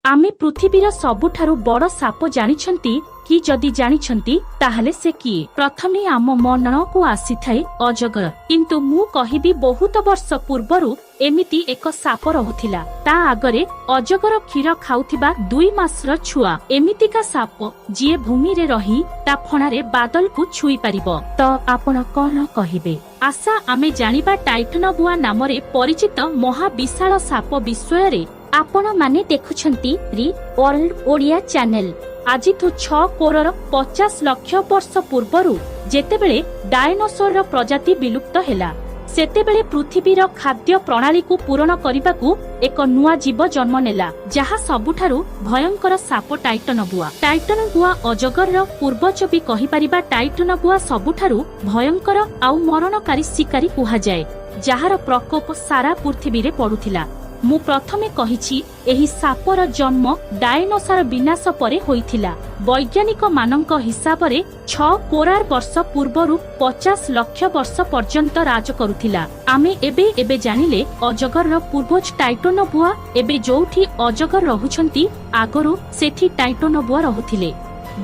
आमे पृथ्वीर सबुठारु बड़ साप जानिछंती कि जदि जानिछंती ताहले से किए। प्रथमे आम मनकु आसीथाए अजगर, किंतु मु कहिबी बहुत वर्ष पूर्वरु एमिति एक साप रहुथिला। ता आगरे अजगर क्षीर खाउथिबा 2 मासर छुआ एमितिका साप जिए भूमि रे रही ता फणारे बादल को छुई पारिबो। तो आपण कोन कहिबे? आशा आमे जानिबा टाइटनबुआ नामरे परिचित महाविशाल साप विषय रे आपण माने देखुछंती री वर्ल्ड ओडिया चैनल। आज 6 करोड़ 50 लाख वर्ष पूर्वरु जेतेबेले डायनोसर प्रजाति विलुप्त हेला, सेतेबेले पृथ्वीर खाद्य प्रणाली को पूरण करिबाकू एक नुआ जीव जन्म नेला, जहा सबुठारु भयंकर साप टाइटनबुआ। टाइटनबुआ अजगर पूर्वज भी कहि परिबा। टाइटनबुआ सबुठारु भयंकर आउ मरणकारी शिकारी कुहा जाए, जहार प्रकोप सारा पृथ्वी रे पडुथिला। मु प्रथमे कहिछि एही सापर जन्म डायनोसर विनाश परे होइथिला। वैज्ञानिक मानक हिसाब रे 6 करोड़ वर्ष पूर्वरु 50 लाख वर्ष पर्यंत राज करुथिला। आमे एबे जानिले अजगर पूर्वज टाइटनबुआ। एबे जोठी अजगर रहुछंती आगरु सेठी टाइटनबुआ रहुथिले।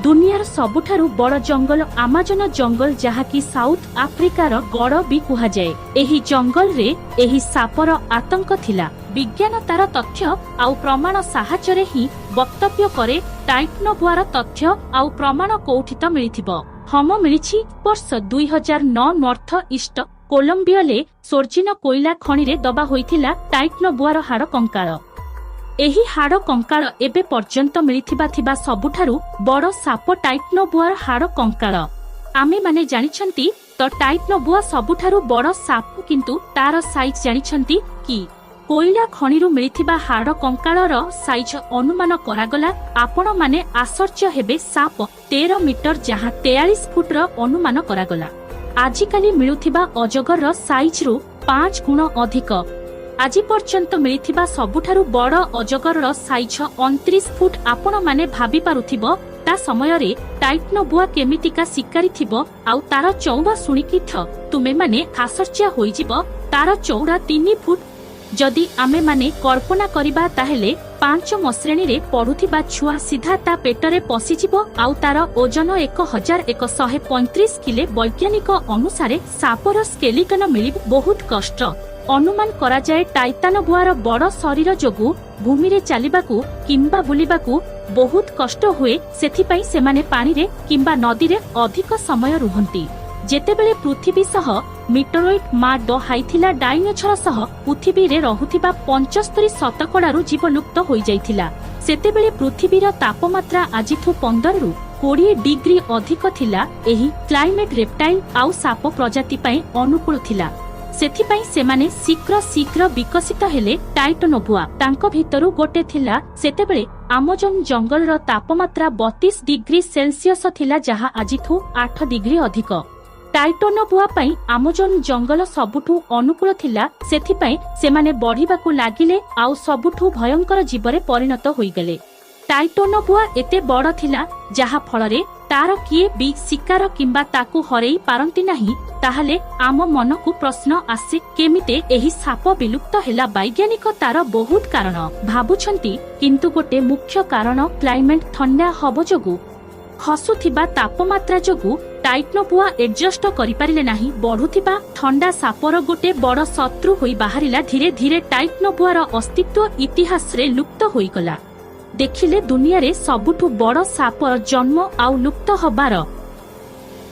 दुनियार सबुठारु बड़ जंगल आमाजन जंगल, जहाकी साउथ आफ्रिकार गड़ भी कुहा जाए। एही जंगल रे एही सापर आतंक थिला। विज्ञान तार तथ्य आउ प्रमाण साहाय्य रे ही वक्तव्य करे टाइटनबुआर तथ्य आउ प्रमाण कोठित मिलिथिबो। हम मिलिछि वर्ष 2009 नॉर्थ ईस्ट कोलंबियाले सोर्जिन कोइला खणी रे दबा होइथिला टाइटनबुआर हाड़ कंकाळ। एही हाड़ कंकाळ एबे पर्यंत मिलिथिबा सबुठारु बड़ साप टाइटनबुआर हाड़ कंकाळ। आमे माने जानिछंती तो टाइटनबुआ सबुठारु बड़ साप, किंतु तार साइज जानिछंती कि? कोइला खणीरु मिलिथिबा हाड़ कंकाळर साइज अनुमान करागला। आपण माने आश्चर्य हेबे। साप 13 मीटर जहाँ 43 फुट अनुमान करागला। आजिकाली मिलुथिबा अजगर साइज रु 5 गुण अधिक। आज पर्यंत मिलिथिबा सबुठारु बड़ अजगर साइज 29 फुट। आपण माने भाबी पारुथिबो ता समय रे टाइटनबुआ केमितिका शिकारी थिबो। आउ तार चौड़ा सुनिकी तुमे माने आश्चर्य होइजिबो। तार चौड़ा 3 फुट। जदि आमे माने कल्पना करिबा ताहेले 5 श्रेणी रे पढुथिबा छुआ सीधा ता पेटरे पसिजिबो। आउ तार ओजन 1135 किले। वैज्ञानिक अनुसारे सापर स्केलिटन मिली बहुत कष्ट। अनुमान करा जाए टाइटनबुआर बड़ शरीर जोगु भूमि रे चलिबाकू किंबा बुलिबाकू बहुत कष्ट हुए। सेथिपई सेमाने पानी रे किंबा नदी रे अधिक समय रुहंती। जेतेबेले पृथ्वी सह मिटरोइड माड हाइथिला डायनोसर सह पृथ्वी रे रहुथिबा 75 शतकड़ारु जीव लुप्त होई जाइथिला। सेतेबेले पृथ्वीर तापमात्रा आजिथु 15 रु 20 डिग्री अधिक थिला। एही क्लाइमेट रेप्टाइल आउ साप प्रजाति पई अनुकूल थिला। सेथिपई सेमाने शीघ्र विकसित हेले। टाइटनबुआ तांको भितरु गोटे थिला। सेतेबेले आमाजन जंगल रो तापमात्रा 32 डिग्री सेल्सियस थिला, जहा आजिथु 8 डिग्री अधिक। टाइटनबुआ पई आमाजन जंगल सबुठु अनुकूल थिला। सेथिपई सेमाने बढ़िबाकू लागिले आउ सबुठु भयंकर जीवरे परिणत होई गेले। टाइटनबुआ एते बड़ थिला जहा फलरे तार किए भी शिकार किंबा ताकू हरेई पारंती नाही। ताहले आम मनकू प्रश्न आसे केमिते एही साप विलुप्त हेला। वैज्ञानिक तार बहुत कारण भाबुछंती, किंतु गोटे मुख्य कारण क्लाइमेट ठंडा हबो जोगु खसुथिबा तापमात्रा जोगु टाइटनबुआ एडजस्ट करि पारिले नाही। बढ़ुथिबा ठंडा सापर गोटे बड़ शत्रु होई बाहरिला। धीरे धीरे टाइटनबुआर अस्तित्व इतिहास रे लुप्त होई गला। देखिले दुनिया रे सबुठु बड़ सापर जन्म आउ लुप्त हबार